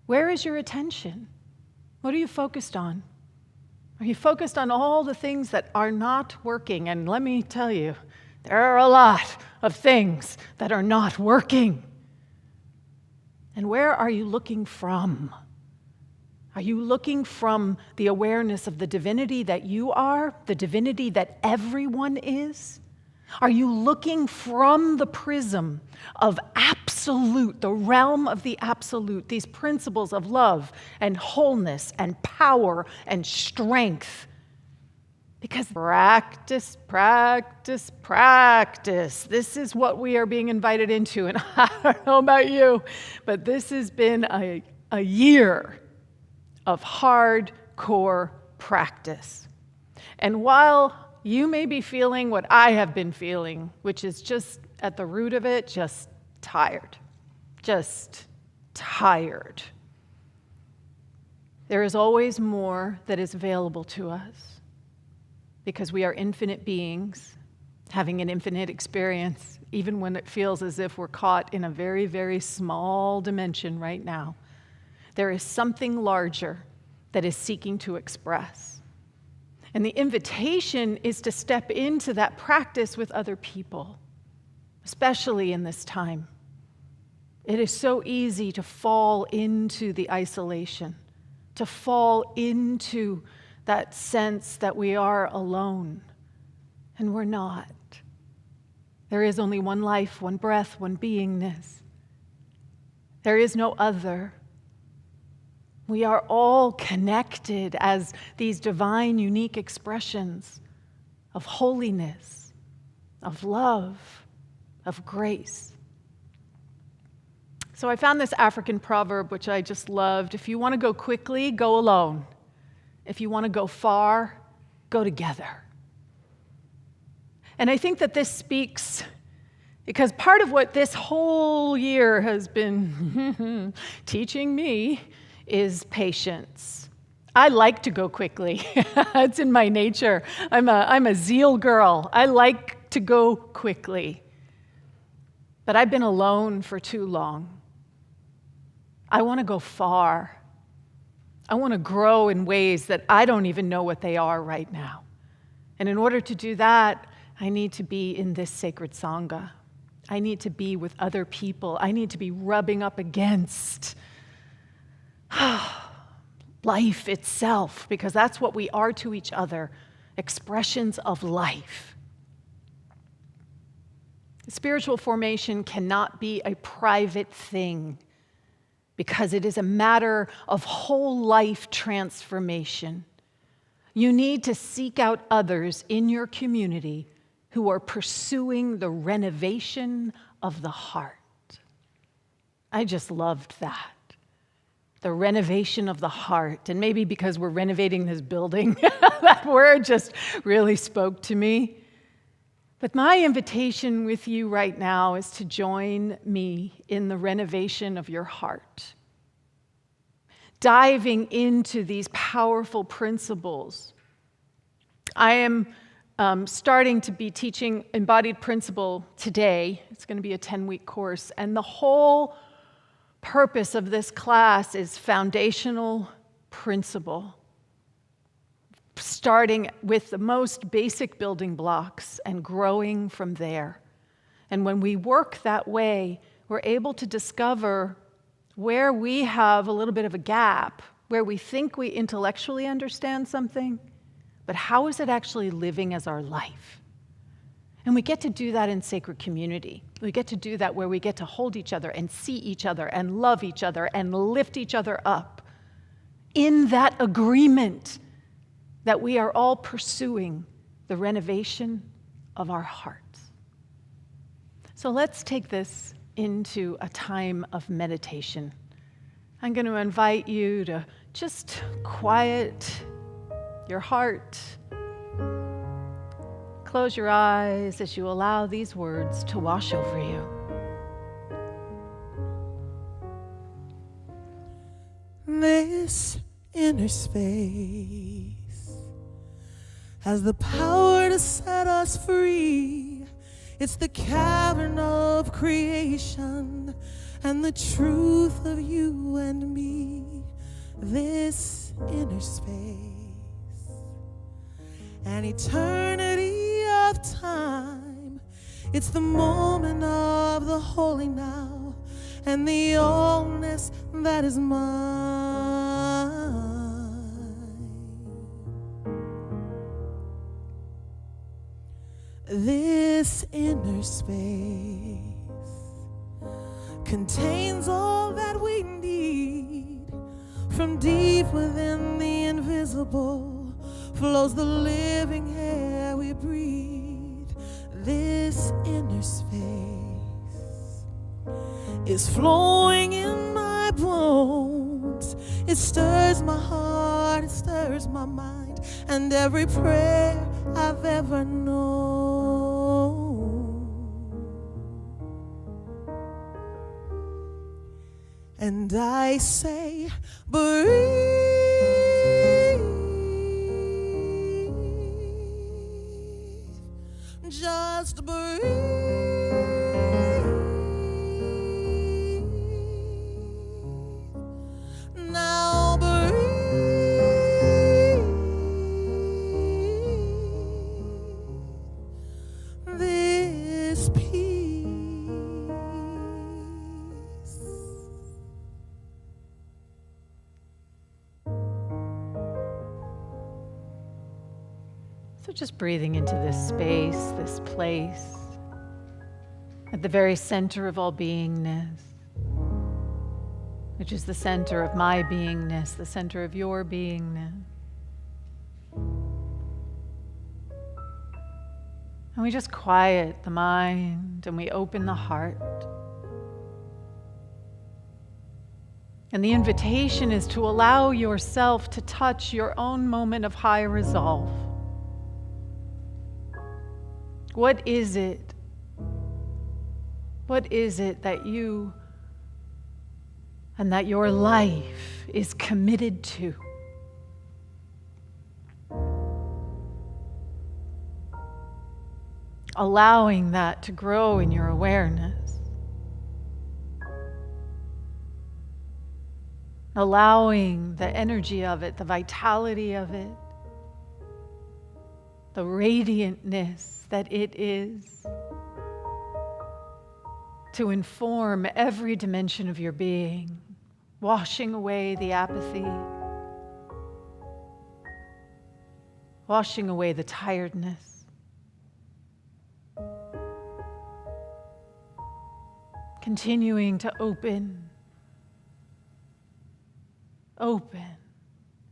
Where is your attention? What are you focused on? Are you focused on all the things that are not working? And let me tell you, there are a lot of things that are not working. And where are you looking from? Are you looking from the awareness of the divinity that you are, the divinity that everyone is? Are you looking from the prism of absolute, the realm of the absolute, these principles of love and wholeness and power and strength? Because practice, practice, practice. This is what we are being invited into. And I don't know about you, but this has been a year of hardcore practice. And while you may be feeling what I have been feeling, which is just at the root of it, just tired. Just tired. There is always more that is available to us because we are infinite beings having an infinite experience, even when it feels as if we're caught in a very, very small dimension right now. There is something larger that is seeking to express. And the invitation is to step into that practice with other people, especially in this time. It is so easy to fall into the isolation, to fall into that sense that we are alone, and we're not. There is only one life, one breath, one beingness. There is no other. We are all connected as these divine, unique expressions of holiness, of love, of grace. So I found this African proverb, which I just loved. If you want to go quickly, go alone. If you want to go far, go together. And I think that this speaks, because part of what this whole year has been teaching me is patience. I like to go quickly. It's in my nature. I'm a zeal girl. I like to go quickly. But I've been alone for too long. I want to go far. I want to grow in ways that I don't even know what they are right now. And in order to do that, I need to be in this sacred Sangha. I need to be with other people. I need to be rubbing up against life itself, because that's what we are to each other, expressions of life. Spiritual formation cannot be a private thing because it is a matter of whole life transformation. You need to seek out others in your community who are pursuing the renovation of the heart. I just loved that. The renovation of the heart. And maybe because we're renovating this building, that word just really spoke to me. But my invitation with you right now is to join me in the renovation of your heart, diving into these powerful principles. I am starting to be teaching embodied principle today. It's going to be a 10-week course, and the whole purpose of this class is foundational principle, starting with the most basic building blocks and growing from there. And when we work that way, we're able to discover where we have a little bit of a gap, where we think we intellectually understand something, but how is it actually living as our life? And we get to do that in sacred community. We get to do that where we get to hold each other and see each other and love each other and lift each other up in that agreement that we are all pursuing the renovation of our hearts. So let's take this into a time of meditation. I'm going to invite you to just quiet your heart. Close your eyes as you allow these words to wash over you. This inner space has the power to set us free. It's the cavern of creation and the truth of you and me. This inner space, an eternity of time. It's the moment of the holy now and the allness that is mine. This inner space contains all that we need. From deep within the invisible flows the living air we breathe. This inner space is flowing in my bones. It stirs my heart, it stirs my mind, and every prayer I've ever known. And I say, breathe, just breathe. Now breathe. This peace. So just breathing into this space, this place, at the very center of all beingness, which is the center of my beingness, the center of your beingness. And we just quiet the mind and we open the heart. And the invitation is to allow yourself to touch your own moment of high resolve. What is it? What is it that you and that your life is committed to? Allowing that to grow in your awareness. Allowing the energy of it, the vitality of it, the radiantness that it is, to inform every dimension of your being, washing away the apathy, washing away the tiredness. Continuing to open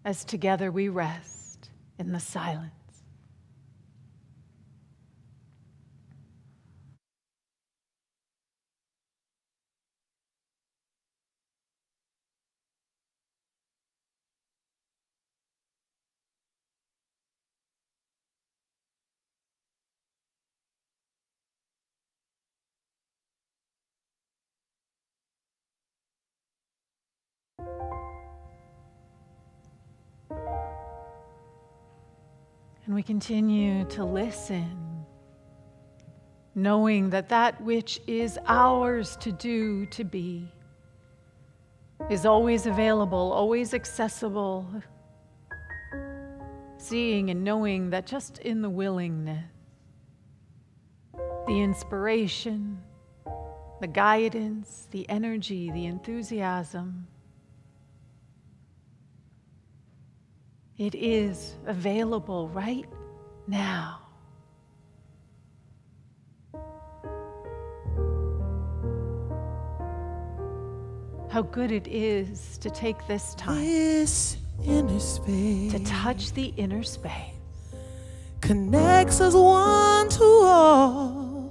as together we rest in the silence. And we continue to listen, knowing that that which is ours to do, to be, is always available, always accessible. Seeing and knowing that just in the willingness, the inspiration, the guidance, the energy, the enthusiasm, it is available right now. How good it is to take this time This inner space to touch the inner space. connects us one to all,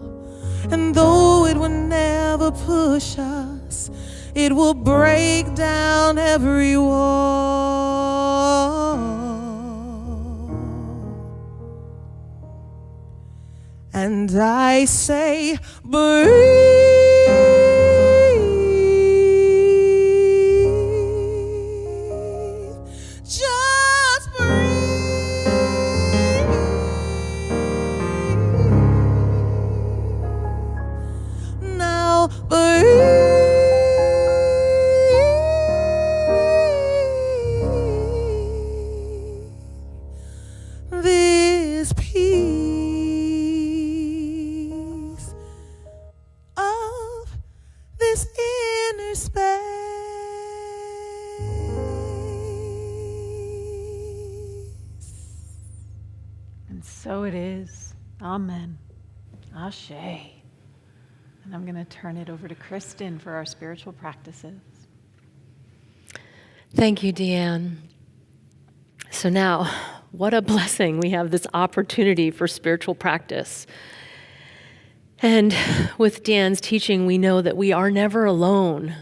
and though it will never push us, it will break down every wall. And I say, breathe, just breathe. Now breathe this peace of this inner space. And so it is. Amen. Ashe. And I'm going to turn it over to Kristen for our spiritual practices. Thank you, Deanne. So now, what a blessing we have this opportunity for spiritual practice. And with Deanne's teaching, we know that we are never alone,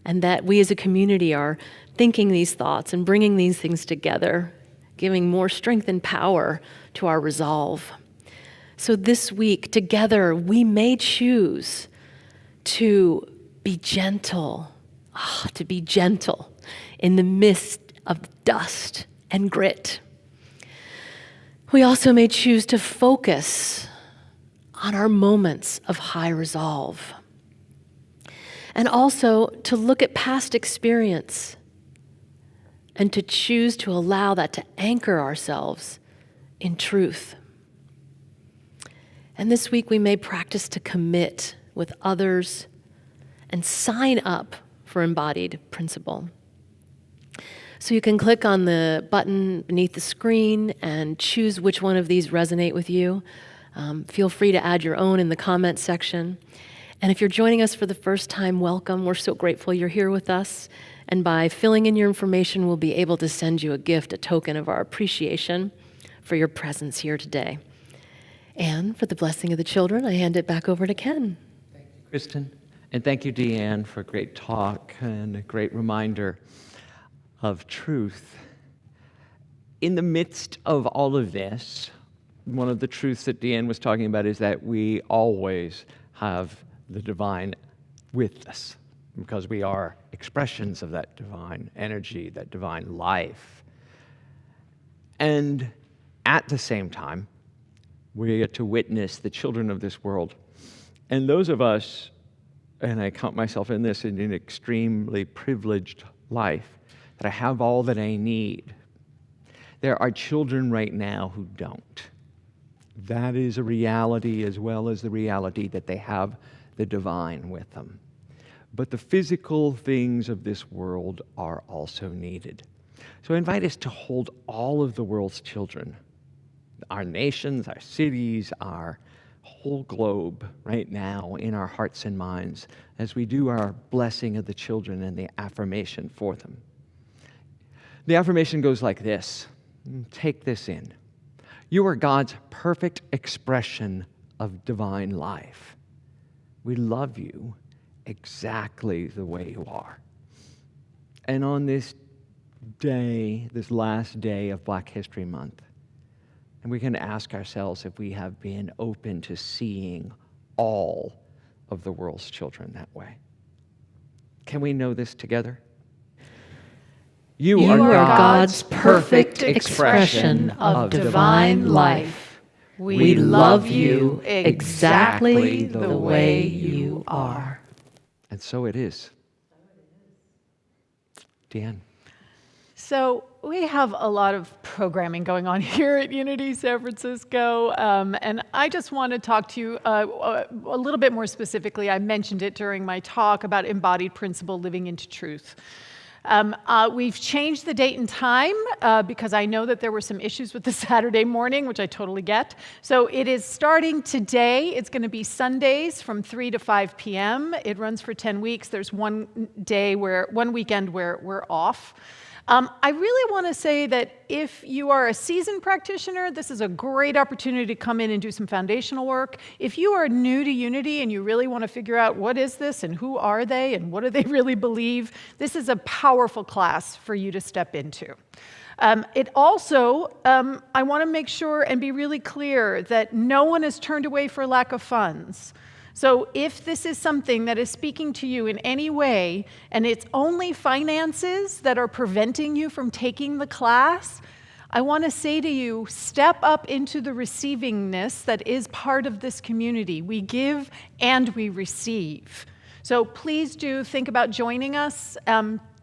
and that we as a community are thinking these thoughts and bringing these things together, giving more strength and power to our resolve. So this week, together, we may choose to be gentle, to be gentle in the midst of dust and grit. We also may choose to focus on our moments of high resolve, and also to look at past experience and to choose to allow that to anchor ourselves in truth. And this week we may practice to commit with others and sign up for embodied principle. So you can click on the button beneath the screen and choose which one of these resonate with you. Feel free to add your own in the comments section. And if you're joining us for the first time, welcome. We're so grateful you're here with us. And by filling in your information, we'll be able to send you a gift, a token of our appreciation for your presence here today. And for the blessing of the children, I hand it back over to Ken. Thank you, Kristen. And thank you, Deanne, for a great talk and a great reminder of truth. In the midst of all of this, one of the truths that Deanne was talking about is that we always have the divine with us, because we are expressions of that divine energy, that divine life. And at the same time, we get to witness the children of this world. And those of us, and I count myself in this, in an extremely privileged life, that I have all that I need. There are children right now who don't. That is a reality, as well as the reality that they have the divine with them. But the physical things of this world are also needed. So I invite us to hold all of the world's children, our nations, our cities, our whole globe right now in our hearts and minds as we do our blessing of the children and the affirmation for them. The affirmation goes like this. Take this in. You are God's perfect expression of divine life. We love you exactly the way you are. And on this day, this last day of Black History Month, and we can ask ourselves if we have been open to seeing all of the world's children that way. Can we know this together? You You are are God's God's perfect expression of divine life. We love you exactly the way you are. And so it is. Deanne. So we have a lot of programming going on here at Unity San Francisco, and I just want to talk to you a little bit more specifically. I mentioned it during my talk about embodied principle living into truth. We've changed the date and time because I know that there were some issues with the Saturday morning, which I totally get. So it is starting today. It's going to be Sundays from 3 to 5 p.m. It runs for 10 weeks. There's one weekend where we're off. I really want to say that if you are a seasoned practitioner, this is a great opportunity to come in and do some foundational work. If you are new to Unity and you really want to figure out what is this and who are they and what do they really believe, this is a powerful class for you to step into. It also, I want to make sure and be really clear that no one is turned away for lack of funds. So if this is something that is speaking to you in any way, and it's only finances that are preventing you from taking the class, I want to say to you, step up into the receivingness that is part of this community. We give and we receive. So please do think about joining us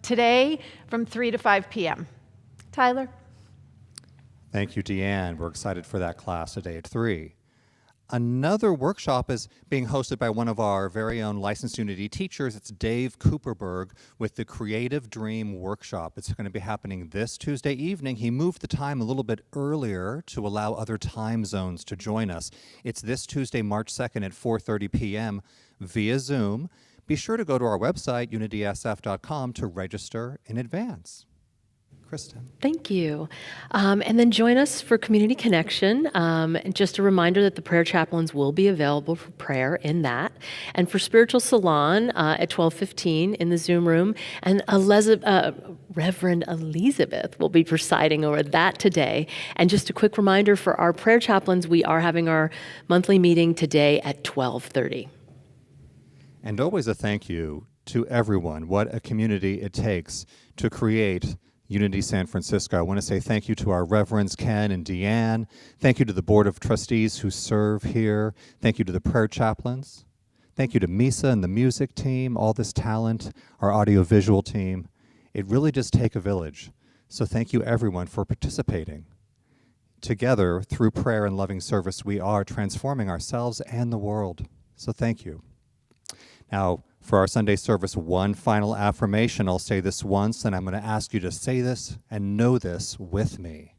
today from 3 to 5 p.m. Tyler? Thank you, Deanne. We're excited for that class today at 3. Another workshop is being hosted by one of our very own licensed Unity teachers. It's Dave Cooperberg with the Creative Dream Workshop. It's going to be happening this Tuesday evening. He moved the time a little bit earlier to allow other time zones to join us. It's this Tuesday, March 2nd at 4:30 p.m. via Zoom. Be sure to go to our website, unitysf.com, to register in advance. Kristen. Thank you. And then join us for Community Connection. And just a reminder that the prayer chaplains will be available for prayer in that. And for Spiritual Salon at 12:15 in the Zoom room. And Reverend Elizabeth will be presiding over that today. And just a quick reminder for our prayer chaplains, we are having our monthly meeting today at 12:30. And always a thank you to everyone. What a community it takes to create Unity San Francisco. I want to say thank you to our Reverends Ken and Deanne. Thank you to the Board of Trustees who serve here. Thank you to the prayer chaplains. Thank you to Misa and the music team, all this talent, our audiovisual team. It really does take a village. So thank you everyone for participating. Together, through prayer and loving service, we are transforming ourselves and the world. So thank you. Now, for our Sunday service, one final affirmation. I'll say this once, and I'm going to ask you to say this and know this with me.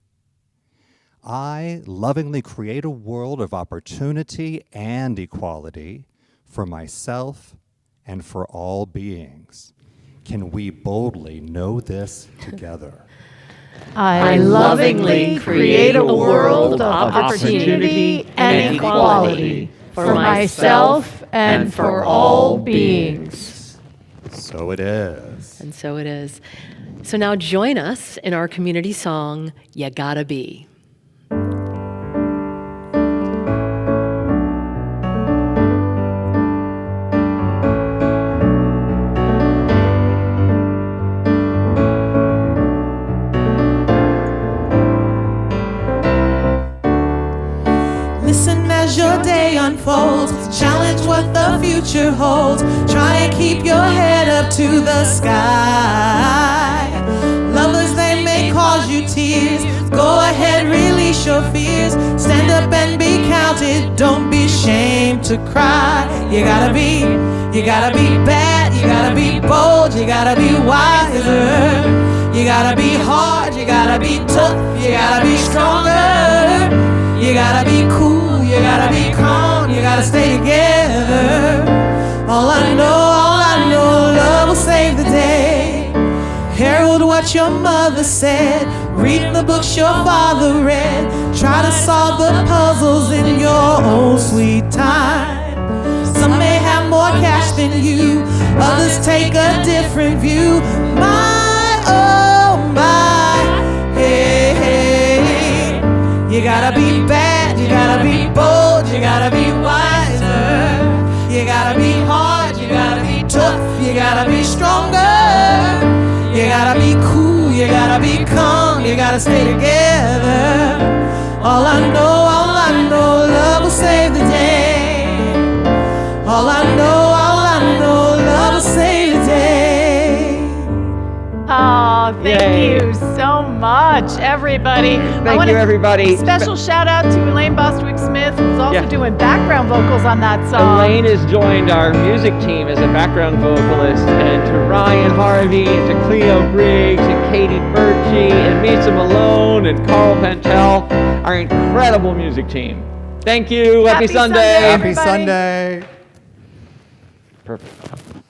I lovingly create a world of opportunity and equality for myself and for all beings. Can we boldly know this together? I lovingly create a world of opportunity and equality for myself and for all beings. So it is. And so it is. So now join us in our community song, Ya Gotta Be. Listen as your day unfolds. Challenge what the future holds. Try and keep your head up to the sky. Lovers, they may cause you tears. Go ahead, release your fears. Stand up and be counted. Don't be ashamed to cry. You gotta be bad. You gotta be bold. You gotta be wiser. You gotta be hard. You gotta be tough. You gotta be stronger. You gotta be cool, you gotta be calm, you gotta stay together. All I know, love will save the day. Herald what your mother said, read the books your father read. Try to solve the puzzles in your own sweet time. Some may have more cash than you, others take a different view. My, oh my, hey, hey. You gotta be bad, you gotta be bold, you gotta be wiser. You gotta be hard, you gotta be tough, you gotta be stronger. You gotta be cool, you you come, you gotta stay together. All I know, love will save the day. All I know, love will save the day. Oh, thank Yay. you so much, everybody. Thank you, everybody. Special shout out to Elaine Bostwick-Smith, who's also Yeah. doing background vocals on that song. Elaine has joined our music team as a background vocalist, and to Ryan Harvey, and to Cleo Briggs, and Katie Birchie, and Misa Malone, and Carl Pentel, our incredible music team. Thank you. Happy Happy Sunday. Sunday, Happy everybody. Sunday. Perfect.